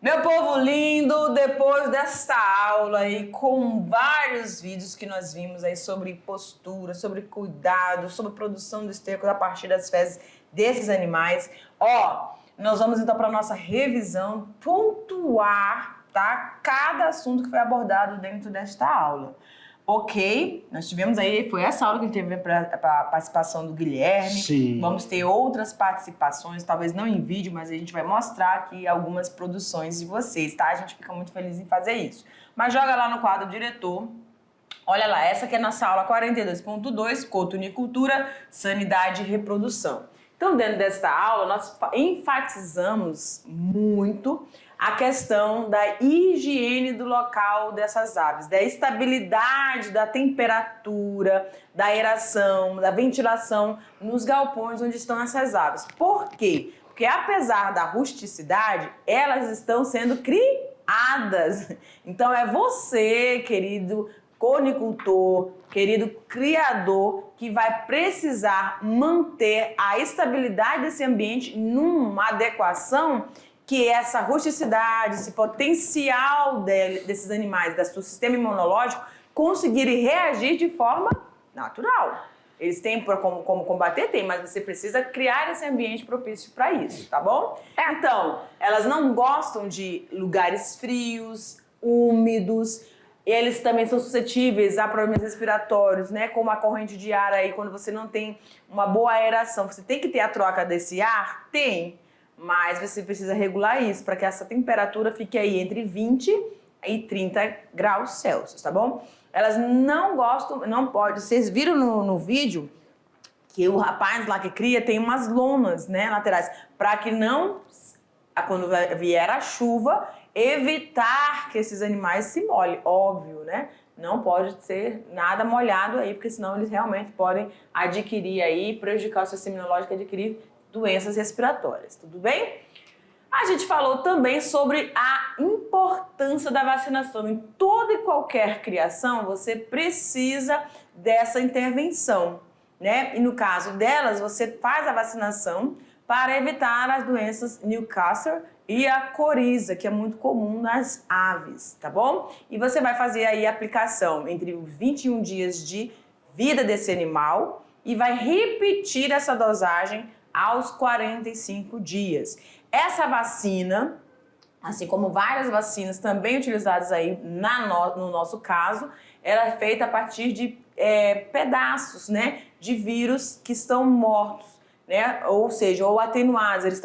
Meu povo lindo, depois desta aula aí, com vários vídeos que nós vimos aí sobre postura, sobre cuidado, sobre produção do esterco a partir das fezes desses animais, nós vamos então para a nossa revisão pontuar, tá? Cada assunto que foi abordado dentro desta aula. Ok, nós tivemos aí, foi essa aula que a gente teve para a participação do Guilherme. Sim. Vamos ter outras participações, talvez não em vídeo, mas a gente vai mostrar aqui algumas produções de vocês, tá? A gente fica muito feliz em fazer isso. Mas joga lá no quadro diretor. Olha lá, essa aqui é a nossa aula 42.2, cotonicultura, sanidade e reprodução. Então, dentro desta aula, nós enfatizamos muito a questão da higiene do local dessas aves, da estabilidade da temperatura, da aeração, da ventilação nos galpões onde estão essas aves. Por quê? Porque apesar da rusticidade, elas estão sendo criadas. Então é você, querido conicultor, querido criador, que vai precisar manter a estabilidade desse ambiente numa adequação que essa rusticidade, esse potencial desses animais, do seu sistema imunológico, conseguirem reagir de forma natural. Eles têm como combater? Tem, mas você precisa criar esse ambiente propício para isso, tá bom? Então, elas não gostam de lugares frios, úmidos. Eles também são suscetíveis a problemas respiratórios, né? Como a corrente de ar aí, quando você não tem uma boa aeração. Você tem que ter a troca desse ar? Tem. Mas você precisa regular isso para que essa temperatura fique aí entre 20 e 30 graus Celsius, tá bom? Elas não gostam, não pode. Vocês viram no vídeo que o rapaz lá que cria tem umas lonas, né, laterais, para que não, quando vier a chuva, evitar que esses animais se molhem, óbvio, né? Não pode ser nada molhado aí, porque senão eles realmente podem adquirir aí, prejudicar o seu sistema imunológico, adquirir doenças respiratórias, tudo bem? A gente falou também sobre a importância da vacinação. Em toda e qualquer criação, você precisa dessa intervenção, né? E no caso delas, você faz a vacinação para evitar as doenças Newcastle e a coriza, que é muito comum nas aves, tá bom? E você vai fazer aí a aplicação entre os 21 dias de vida desse animal e vai repetir essa dosagem aos 45 dias. Essa vacina, assim como várias vacinas também utilizadas aí no nosso caso, ela é feita a partir de pedaços, né, de vírus que estão mortos, né, ou seja, ou atenuados. Eles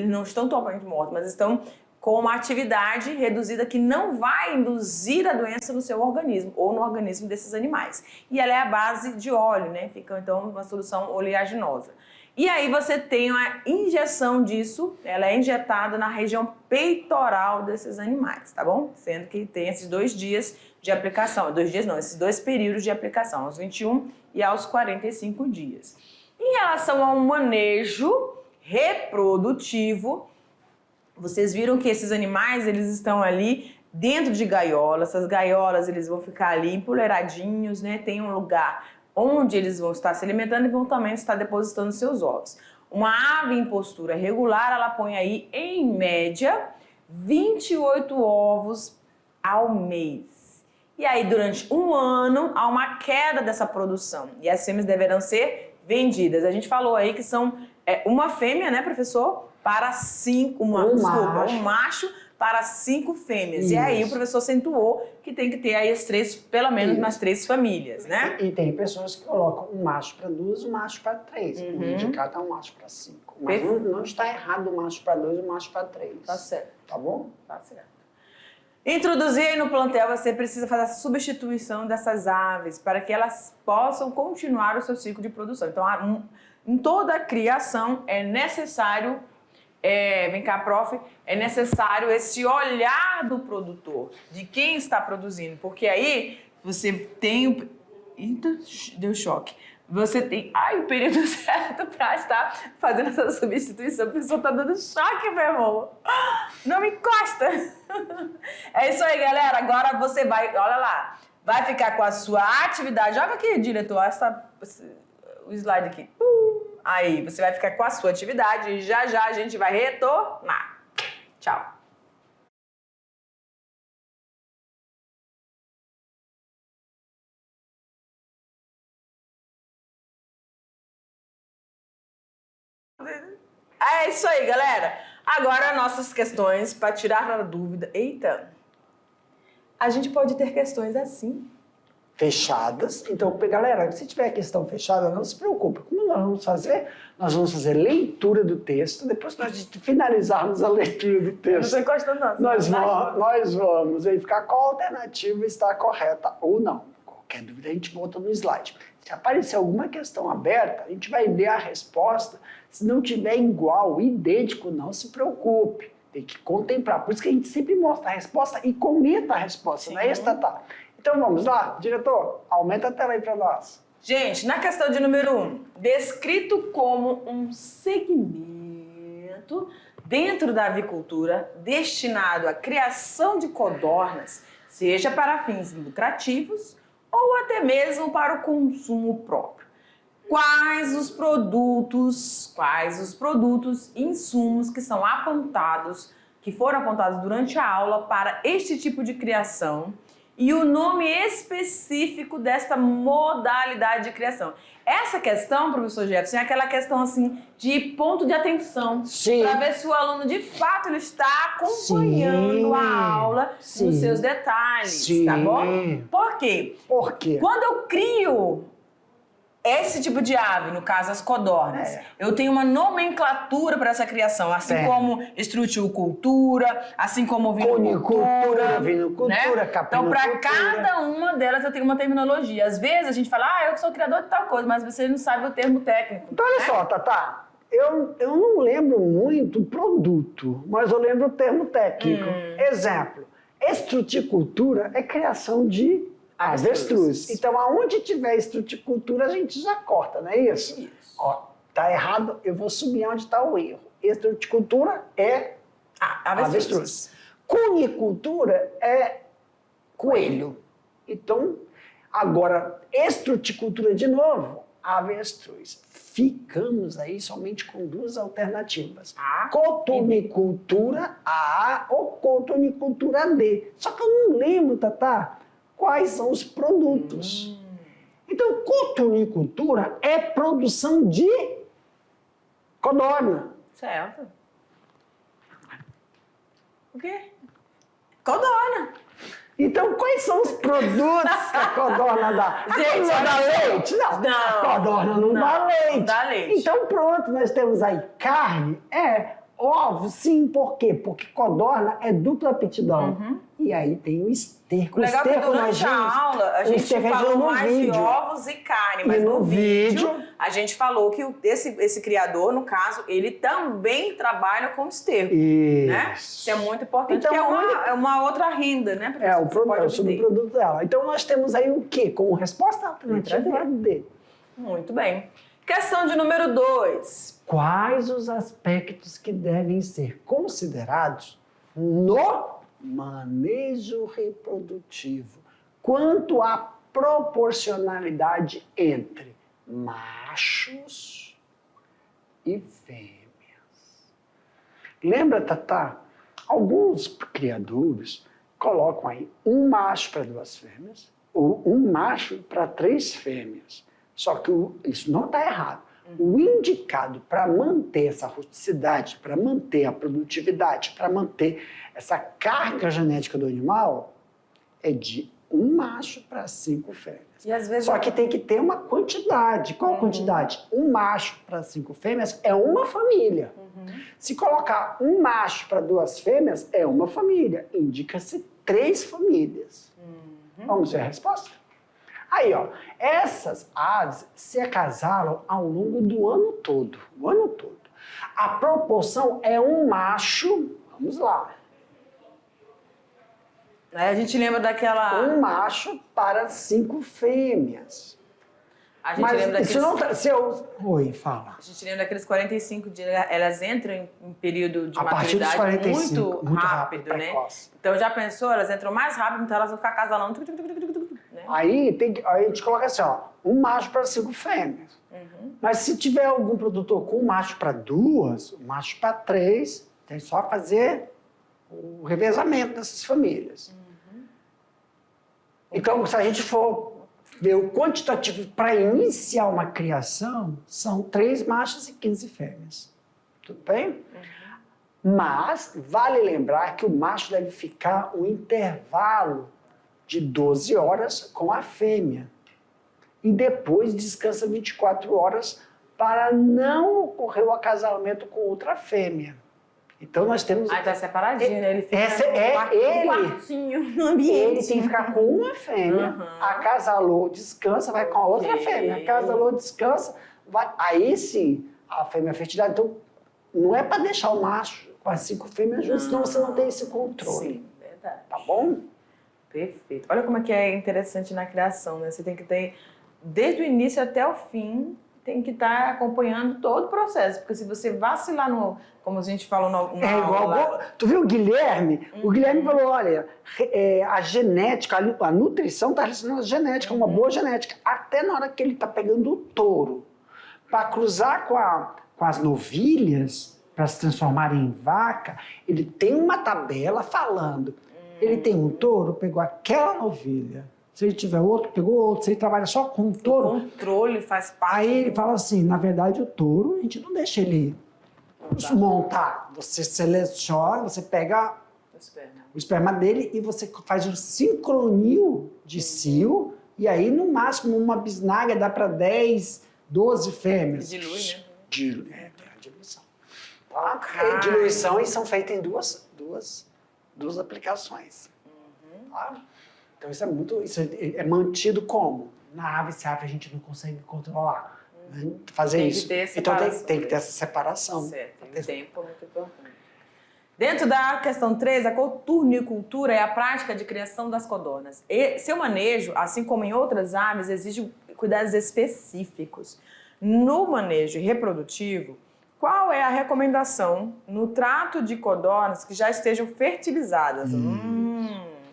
não estão totalmente mortos, mas estão com uma atividade reduzida que não vai induzir a doença no seu organismo ou no organismo desses animais. E ela é a base de óleo, né? Fica então uma solução oleaginosa. E aí você tem a injeção disso, ela é injetada na região peitoral desses animais, tá bom? Sendo que tem esses 2 dias de aplicação, 2 dias não, esses 2 períodos de aplicação, aos 21 e aos 45 dias. Em relação ao manejo reprodutivo, vocês viram que esses animais, eles estão ali dentro de gaiolas. Essas gaiolas, eles vão ficar ali empoleiradinhos, né? Tem um lugar onde eles vão estar se alimentando e vão também estar depositando seus ovos. Uma ave em postura regular, ela põe aí, em média, 28 ovos ao mês. E aí, durante um ano, há uma queda dessa produção. E as fêmeas deverão ser vendidas. A gente falou aí que são uma fêmea, né, professor? Para 5, um macho para 5 fêmeas. Isso. E aí o professor acentuou que tem que ter aí as 3, pelo menos isso, nas 3 famílias, né? E tem pessoas que colocam um macho para 2 e um macho para 3. O indicado é um macho para 5. Mas não está errado um macho para 2 e um macho para 3. Tá certo. Tá bom? Tá certo. Introduzir aí no plantel, você precisa fazer a substituição dessas aves para que elas possam continuar o seu ciclo de produção. Então, em toda a criação é necessário, vem cá, prof, é necessário esse olhar do produtor, de quem está produzindo, porque aí você tem Eita, deu choque. Você tem o período certo para estar fazendo essa substituição. A pessoa tá dando choque, meu irmão. Não me encosta. É isso aí, galera. Agora você vai, olha lá, vai ficar com a sua atividade. Joga aqui, diretor, o slide aqui. Aí, você vai ficar com a sua atividade e já já a gente vai retornar. Tchau. É isso aí, galera. Agora, nossas questões para tirar a dúvida. Eita! A gente pode ter questões assim. Fechadas. Então, galera, se tiver questão fechada, não se preocupe. Como nós vamos fazer? Nós vamos fazer leitura do texto. Depois que nós finalizarmos a leitura do Eu não texto, estou encostando, não. nós vamos verificar qual alternativa está correta ou não. Qualquer dúvida, a gente volta no slide. Se aparecer alguma questão aberta, a gente vai ler a resposta. Se não tiver igual, idêntico, não se preocupe. Tem que contemplar. Por isso que a gente sempre mostra a resposta e comenta a resposta, não é isso, Tatá? Então vamos lá, diretor, aumenta a tela aí para nós. Gente, na questão de número 1, descrito como um segmento dentro da avicultura destinado à criação de codornas, seja para fins lucrativos ou até mesmo para o consumo próprio. Quais os produtos e insumos que são apontados, que foram apontados durante a aula para este tipo de criação e o nome específico desta modalidade de criação? Essa questão, professor Jefferson, é aquela questão assim de ponto de atenção, para ver se o aluno de fato ele está acompanhando a aula nos seus detalhes, tá bom? Por quê? Por quê? Quando eu crio esse tipo de ave, no caso as codornas, eu tenho uma nomenclatura para essa criação, assim como estruticultura, assim como vinocultura, vinocultura, capinocultura. Então, para cada uma delas eu tenho uma terminologia. Às vezes a gente fala, eu sou criador de tal coisa, mas você não sabe o termo técnico. Então, olha só, Tatá, eu não lembro muito o produto, mas eu lembro o termo técnico. Exemplo, estruticultura é criação de avestruz. Então, aonde tiver estruticultura, a gente já corta, não é isso? Isso. Ó, tá errado, eu vou subir onde está o erro. Estruticultura é avestruz. Cunicultura é coelho. Então, agora, estruticultura de novo, avestruz. Ficamos aí somente com duas alternativas. Cotonicultura A ou cotonicultura D. Só que eu não lembro, Tatá, quais são os produtos. Então, cotonicultura é produção de codorna. Certo. O quê? Codorna. Então, quais são os produtos que a codorna dá? A codorna dá leite? Não. A codorna não dá leite. Não dá leite. Então, pronto, nós temos aí carne, ovo, sim, por quê? Porque codorna é dupla aptidão. E aí tem o esterco. O legal é que durante a aula a gente falou mais de ovos e carne, mas no vídeo a gente falou que esse criador, no caso, ele também trabalha com esterco. Né? Isso é muito importante, então, porque é uma outra renda, né? É o subproduto dela. Então nós temos aí o quê? Como resposta alternativa D. Muito bem. Questão de número 2. Quais os aspectos que devem ser considerados no manejo reprodutivo quanto à proporcionalidade entre machos e fêmeas? Lembra, Tatá? Alguns criadores colocam aí um macho para 2 fêmeas ou um macho para 3 fêmeas. Só que isso não está errado. O indicado para manter essa rusticidade, para manter a produtividade, para manter essa carga genética do animal, é de um macho para 5 fêmeas. E às vezes Só que tem que ter uma quantidade. Qual quantidade? Um macho para 5 fêmeas é uma família. Se colocar um macho para 2 fêmeas, é uma família. Indica-se 3 famílias. Vamos ver a resposta? Aí, ó, essas aves se acasalam ao longo do ano todo. O ano todo. A proporção é um macho, vamos lá. Aí a gente lembra daquela... Um macho para 5 fêmeas. A gente lembra daqueles... Isso não tá... Oi, fala. A gente lembra daqueles 45 dias, elas entram em período de a partir dos maturidade 45, muito rápido, né? precoce. Então já pensou, elas entram mais rápido, então elas vão ficar acasalando. Né? Aí a gente coloca assim, ó, um macho para 5 fêmeas. Mas se tiver algum produtor com um macho para 2, um macho para 3, tem só fazer o revezamento dessas famílias. Então, se a gente for ver o quantitativo para iniciar uma criação, são 3 machos e 15 fêmeas. Tudo bem? Mas vale lembrar que o macho deve ficar um intervalo de 12 horas com a fêmea. E depois descansa 24 horas para não ocorrer o acasalamento com outra fêmea. Então nós temos... Aí tá separadinho, né? Ele fica ele, no quartinho, no ambiente. ele tem que ficar com uma fêmea, acasalou, descansa, vai com a outra fêmea. Acasalou, descansa, vai... Aí sim, a fêmea fertilizada. Então, não é para deixar o macho com as 5 fêmeas juntas, senão você não tem esse controle. Sim, verdade. Tá bom? Perfeito. Olha como é que é interessante na criação, né? Você tem que ter, desde o início até o fim, tem que estar acompanhando todo o processo. Porque se você vacilar no... Como a gente falou no É igual... Tu viu o Guilherme? O Guilherme falou, olha, a genética, a nutrição está relacionada à genética, uma boa genética. Até na hora que ele está pegando o touro para cruzar com as novilhas, para se transformar em vaca, ele tem uma tabela falando. Ele tem um touro, pegou aquela novilha. Se ele tiver outro, pegou outro. Se ele trabalha só com um touro... O controle faz parte... Aí ele fala assim, na verdade o touro, a gente não deixa ele montar. Você seleciona, você pega o esperma dele e você faz um sincronio de cio. E aí, no máximo, uma bisnaga dá para 10, 12 fêmeas. Dilui, né? Tem a diluição. Tá? É diluição e são feitas em duas aplicações. Tá? Então isso é mantido como? Na ave, se a ave a gente não consegue controlar. Fazer Tem isso. que ter Então separação. tem que ter essa separação. Certo, o tempo é muito importante. Dentro da questão 3, a coturnicultura é a prática de criação das codornas. E seu manejo, assim como em outras aves, exige cuidados específicos. No manejo reprodutivo, qual é a recomendação no trato de codornas que já estejam fertilizadas?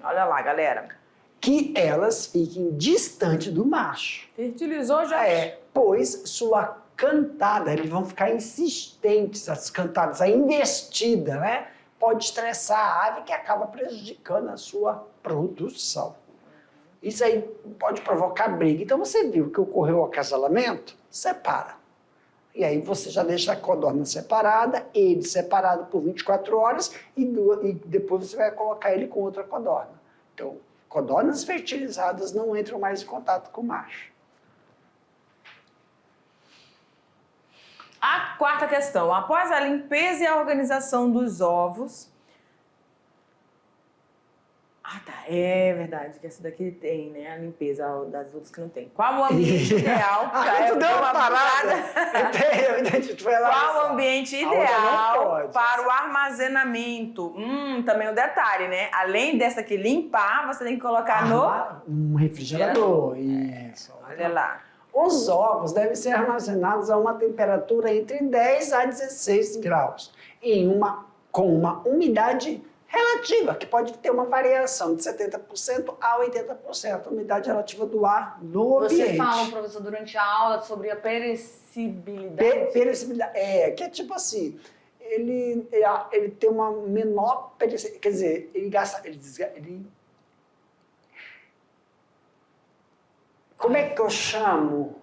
Olha lá, galera. Que elas fiquem distante do macho. Fertilizou já? Pois sua cantada, eles vão ficar insistentes, as cantadas, a investida, né? Pode estressar a ave que acaba prejudicando a sua produção. Isso aí pode provocar briga. Então você viu que ocorreu o acasalamento, separa. E aí você já deixa a codorna separada, ele separado por 24 horas e depois você vai colocar ele com outra codorna. Então, codornas fertilizadas não entram mais em contato com o macho. A quarta questão. Após a limpeza e a organização dos ovos... É verdade, que essa daqui tem, né? A limpeza das outras que não tem. Qual o ambiente ideal para... Tu deu uma parada. Qual o ambiente ideal para o armazenamento? Também um detalhe, né? Além dessa aqui limpar, você tem que colocar um refrigerador. Isso. Olha lá. Os ovos devem ser armazenados a uma temperatura entre 10 a 16 graus, com uma umidade relativa, que pode ter uma variação de 70% a 80%, umidade relativa do ar no ambiente. Você fala, professor, durante a aula sobre a perecibilidade? Perecibilidade, que é tipo assim, ele tem uma menor perecibilidade, quer dizer, como é que eu chamo?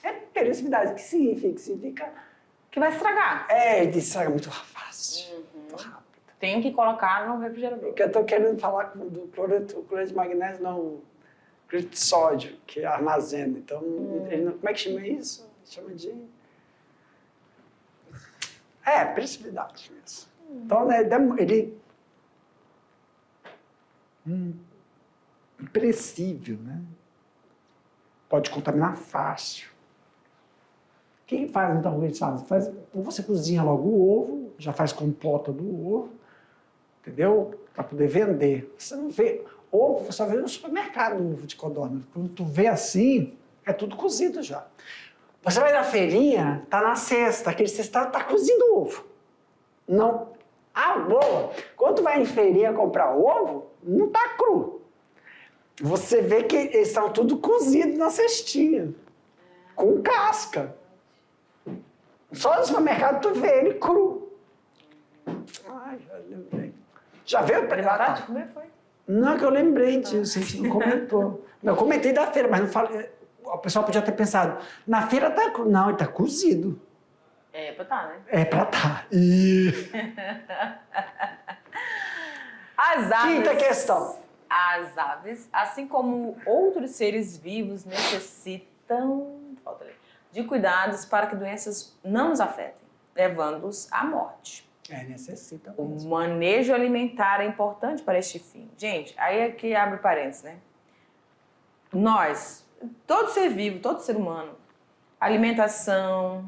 É perecibilidade, que significa... Que vai estragar. Ele estraga muito fácil, muito rápido. Tem que colocar no refrigerador. O que eu estou querendo falar do cloreto de magnésio, não, cloreto de sódio, que armazena. Então, como é que chama isso? Chama de... perecibilidade mesmo. Então, ele imperecível, né? Pode contaminar fácil. Quem faz, então, o que eles fazem? Ou você cozinha logo o ovo, já faz compota do ovo, entendeu? Para poder vender. Você não vê ovo, você só vê no supermercado o ovo de codorna. Quando tu vê assim, é tudo cozido já. Você vai na feirinha, tá na cesta, aquele cestado tá cozido o ovo. Não. Boa! Quando tu vai em feirinha comprar ovo, não tá cru. Você vê que eles estão tudo cozidos na cestinha, com casca. Só no supermercado tu vê ele cru. Já lembrei. Já veio para vontade de comer, foi? Não, que eu lembrei disso, a gente não comentou. Eu comentei da feira, mas não falei. O pessoal podia ter pensado, na feira tá cru. Não, ele tá cozido. É pra tá, né? É pra tá. E... As aves... Quinta questão. As aves, assim como outros seres vivos, necessitam de cuidados para que doenças não os afetem, levando-os à morte. Necessita O mesmo. manejo alimentar é importante para este fim. Gente, aí é que abre parênteses, né? Nós, todo ser vivo, todo ser humano, alimentação,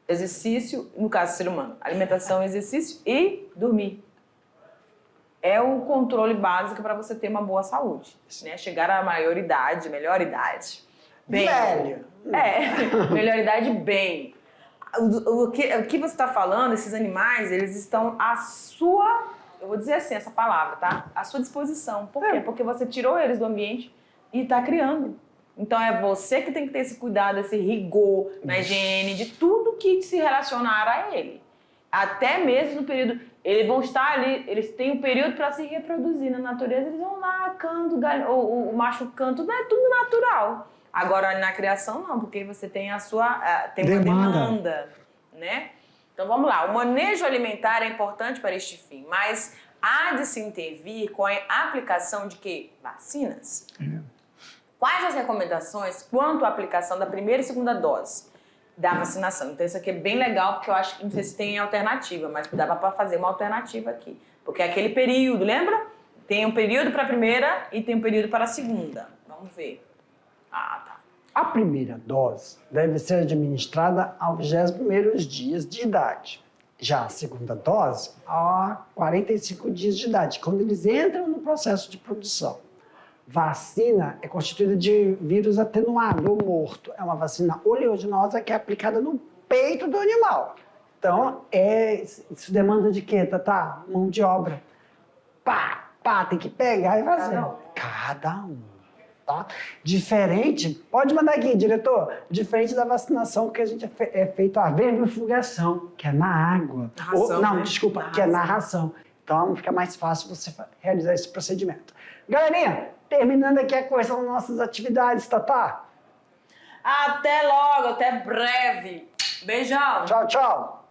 exercício, no caso do ser humano, alimentação, exercício e dormir. É o controle básico para você ter uma boa saúde, né? Chegar à maioridade, melhor idade. Bem, Velho. melhor idade bem. O que você está falando, esses animais, eles estão à sua, eu vou dizer assim, essa palavra, tá? À sua disposição. Por quê? Porque você tirou eles do ambiente e está criando. Então é você que tem que ter esse cuidado, esse rigor na higiene, de tudo que se relacionar a ele. Até mesmo no período, eles vão estar ali, eles têm um período para se reproduzir na natureza, eles vão lá, canto, o macho canta, tudo é tudo natural. Agora, na criação, não, porque você tem a sua... tem uma demanda, né? Então, vamos lá. O manejo alimentar é importante para este fim, mas há de se intervir com a aplicação de quê? Vacinas. Quais as recomendações quanto à aplicação da primeira e segunda dose da vacinação? Então, isso aqui é bem legal, porque eu acho que não sei se tem alternativa, mas dava para fazer uma alternativa aqui. Porque é aquele período, lembra? Tem um período para a primeira e tem um período para a segunda. Vamos ver. Ah, tá. A primeira dose deve ser administrada aos 21º dias de idade. Já a segunda dose, a 45 dias de idade, quando eles entram no processo de produção. Vacina é constituída de vírus atenuado ou morto. É uma vacina oleaginosa que é aplicada no peito do animal. Então, isso demanda de quê, Tatá? Mão de obra. Pá, tem que pegar e fazer. Cada um. Tá? Diferente, pode mandar aqui, diretor, diferente da vacinação que a gente é feito a vermifugação, que é na água. Ração, não, né? desculpa, Na que é na ração. ração. Então fica mais fácil você realizar esse procedimento. Galerinha, terminando aqui a questão das nossas atividades, Tatá. Até logo, até breve. Beijão. Tchau, tchau.